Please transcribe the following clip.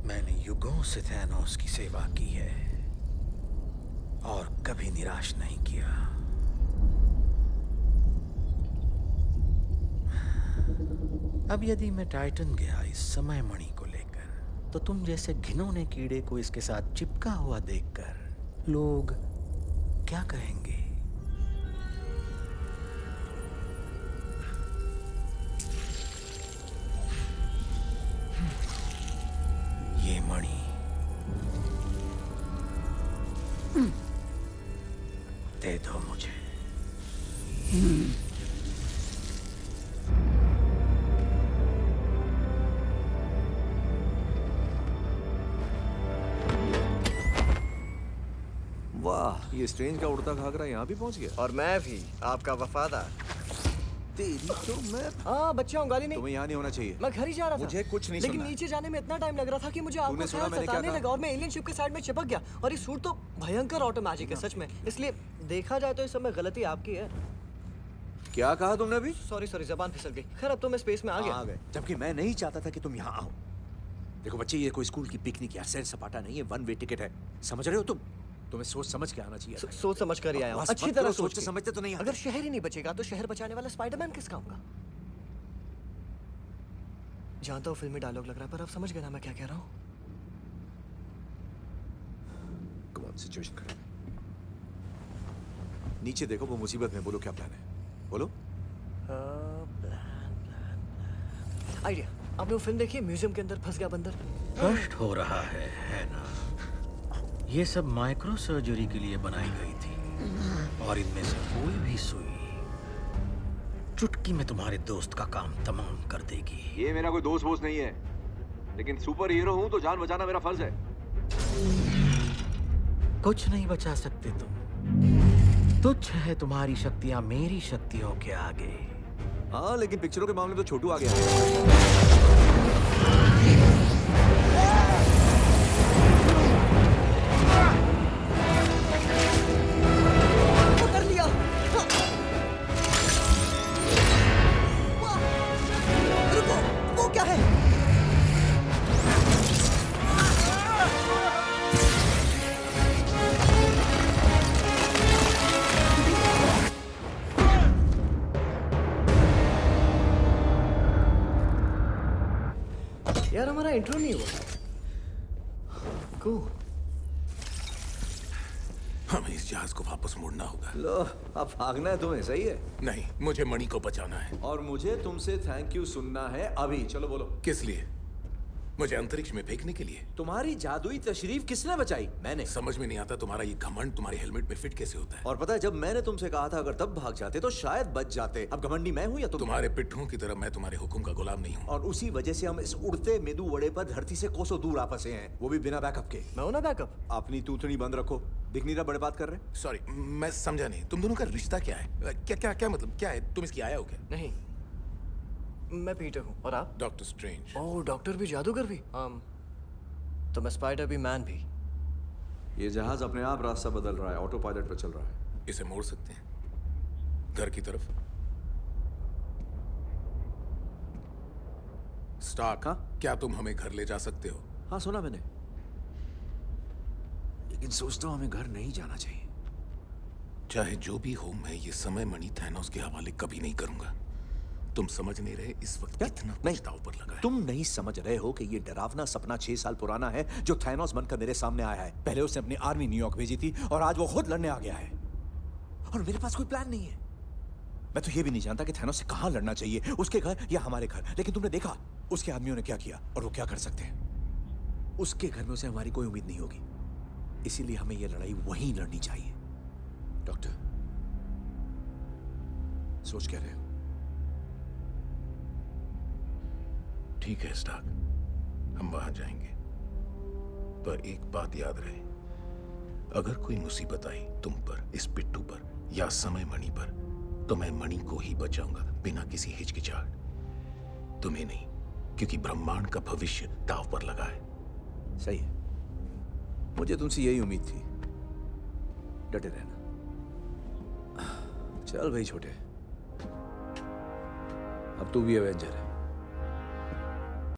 मैंने युगों से थैनोस की सेवा की है और कभी निराश नहीं किया। अब यदि मैं टाइटन गया इस समय मणि को लेकर, तो तुम जैसे घिनौने कीड़े को इसके साथ चिपका हुआ देखकर लोग क्या कहेंगे? ये मणि दे दो मुझे। वाह, ये स्ट्रेंज का उड़ता घाघरा यहाँ भी पहुँच गया। और मैं भी आपका वफादार। तेरी तो मैं हाँ बच्चा हूँ, गाली नहीं। तुम्हें यहाँ नहीं होना चाहिए। मैं घर ही जा रहा था। मुझे कुछ नहीं लेकिन सुनना है। नीचे जाने में इतना टाइम लग रहा था कि मुझे तूने आपका सुना ख्याल मैंने क्या सताने कहा? लगा और मैं एलियन शिप के साइड में चिपक गया। और ये सूट तो भयंकर ऑटो मैजिक है सच में। इसलिए देखा जाए तो इस समय गलती आपकी है। क्या कहा तुमने अभी? सॉरी जबान फिसल गई। खैर अब तो मैं स्पेस में आ गया। आ गए, जबकि मैं नहीं चाहता था कि तुम यहाँ आओ। देखो बच्चे, ये कोई स्कूल की पिकनिक या सैर सपाटा नहीं है, वन वे टिकट है। समझ रहे हो तुम? तुम्हें सोच समझ के आना चाहिए था। सोच समझ कर ही आया हूँ। बस अच्छी मत तरह करो, सोच सोचते के। समझते तो नहीं आते। अगर शहर ही नहीं बचेगा तो शहर बचाने वाला स्पाइडरमैन किस काम का? जानता हूँ फिल्मी डायलॉग लग रहा है, पर आप समझ गए ना मैं क्या कह रहा हूँ। कौन सिचुएशन खराब है? नीचे देखो, वो मुसीबत में। बोलो क्या प्लान है, बोलो। आइडिया। आपने वो फिल्म देखी, म्यूजियम के अंदर फंस गया बंदर? कष्ट हो रहा है ना? ये सब माइक्रो सर्जरी के लिए बनाई गई थी और इनमें से कोई भी सुई चुटकी में तुम्हारे दोस्त का काम तमाम कर देगी। ये मेरा कोई दोस्त वोस्त नहीं है, लेकिन सुपर हीरो हूँ तो जान बचाना मेरा फर्ज है। कुछ नहीं बचा सकते तुम। तुच्छ है तुम्हारी शक्तियां मेरी शक्तियों के आगे। हाँ, लेकिन पिक्चरों के मामले में तो छोटू आ गया है। कर लिया। रुको, वो क्या है? यार हमारा इंट्रो नहीं हुआ। Cool. हमें इस जहाज को वापस मोड़ना होगा। लो, अब भागना है तुम्हें, सही है। नहीं, मुझे मणि को बचाना है। और मुझे तुमसे थैंक यू सुनना है अभी। चलो बोलो। किस लिए? मुझे अंतरिक्ष में फेंकने के लिए? तुम्हारी जादुई तशरीफ किसने बचाई? मैंने। समझ में नहीं आता तुम्हारा ये घमंड तुम्हारे हेलमेट में फिट कैसे होता है। और पता है, जब मैंने तुमसे कहा था अगर तब भाग जाते तो शायद बच जाते। अब घमंडी मैं हूँ या तुम? तुम्हारे पिट्ठों की तरह मैं तुम्हारे हुक्म का गुलाम नहीं हूँ। और उसी वजह से हम इस उड़ते मेदू वड़े पर धरती से कोसों दूर आ फंसे हैं, वो भी बिना बैकअप के। मैं हूं ना बैकअप। अपनी तूतनी बंद रखो। दिख नहीं रहा बड़े बात कर रहे? सॉरी, मैं समझा नहीं। तुम दोनों का रिश्ता क्या है? क्या क्या क्या मतलब क्या है? तुम इसकी आया हो क्या? नहीं, मैं पीटर हूँ। और आप? Doctor strange. ओह, डॉक्टर भी, जादूगर भी। तो मैं स्पाइडर भी, मैन भी। ये जहाज अपने आप रास्ता बदल रहा है, ऑटो पायलट पर चल रहा है। इसे मोड़ सकते हैं घर की तरफ। स्टार्क, हाँ? क्या तुम हमें घर ले जा सकते हो? हाँ, सुना मैंने, लेकिन सोचता हूँ हमें घर नहीं जाना चाहिए। चाहे जो भी हो, मैं ये समय मणि थैनोस के हवाले कभी नहीं करूंगा। तुम समझ नहीं रहे इस वक्त कितना कुछ दांव पर लगा है। तुम नहीं समझ रहे हो कि ये डरावना सपना 6 साल पुराना है जो थैनोस बनकर मेरे सामने आया है। पहले उसने अपनी आर्मी न्यूयॉर्क भेजी थी और आज वो खुद लड़ने आ गया है। और मेरे पास कोई प्लान नहीं है। मैं तो ये भी नहीं जानता कि थैनोस से कहां लड़ना चाहिए, उसके घर या हमारे घर। लेकिन तुमने देखा उसके आदमियों ने क्या किया और वो क्या कर सकते हैं। उसके घर में उसे हमारी कोई उम्मीद नहीं होगी, इसीलिए हमें यह लड़ाई वहीं लड़नी चाहिए। डॉक्टर, सोच क्या रहे हो? ठीक है स्टार्क, हम वहां जाएंगे, पर एक बात याद रहे, अगर कोई मुसीबत आई तुम पर, इस पिट्टू पर या समय मणि पर, तो मैं मणि को ही बचाऊंगा बिना किसी हिचकिचाहट, तुम्हें नहीं, क्योंकि ब्रह्मांड का भविष्य दांव पर लगा है। सही है, मुझे तुमसे यही उम्मीद थी। डटे रहना। चल भाई छोटे, अब तू भी एवेंजर है।